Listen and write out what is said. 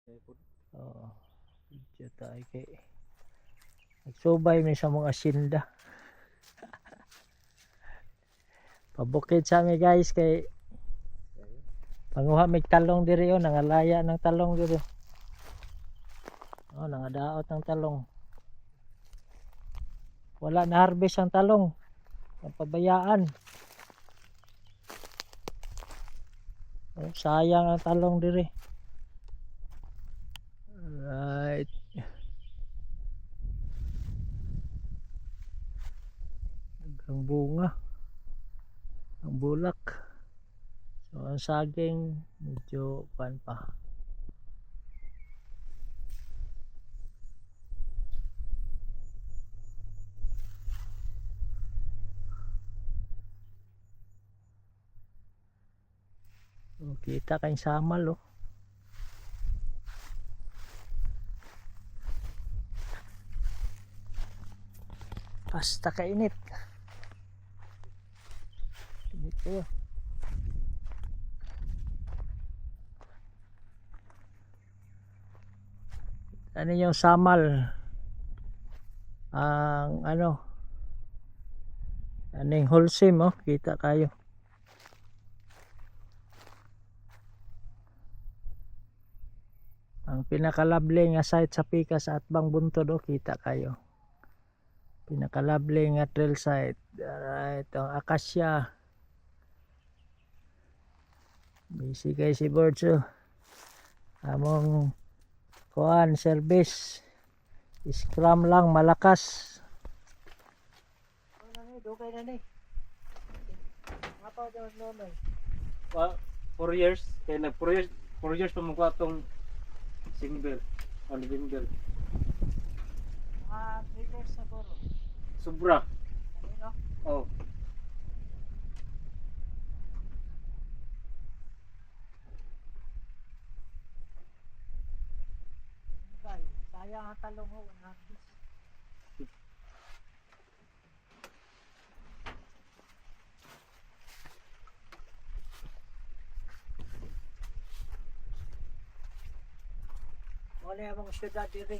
Oo. Video tayo kay nagsubay may sa mga asinda. Pabukid sa mi guys kay panguha mig talong diri oh, nangalaya ng talong diri. Oh, nangadaot ng talong. Wala na harvest ang talong. Napabayaan. Oh, sayang ang talong diri. Right. Ang bunga. Ang bulak. So ang saging medyo pan pa. Oh, kita kayong samal oh. Basta kainit. Init kayo. Ano yung samal? Ang ano? Aning wholesome oh, kita kayo. Ang pinakalabli nga site sa Pika sa Atbang Buntod oh, kita kayo. Pinakalabli nga trail site. Alright, ang Akasya. Busy kay si Birds oh. Among kuan service. Scrum lang malakas. Dugay na ni. Apa daw nonon? 4 years kaya nag 4 years pa mo ko atong single on single. 3 years siguro. Sobra. Ano? Oh. Sayang ang talong ho, harvest. Wala yung mga syudad diri.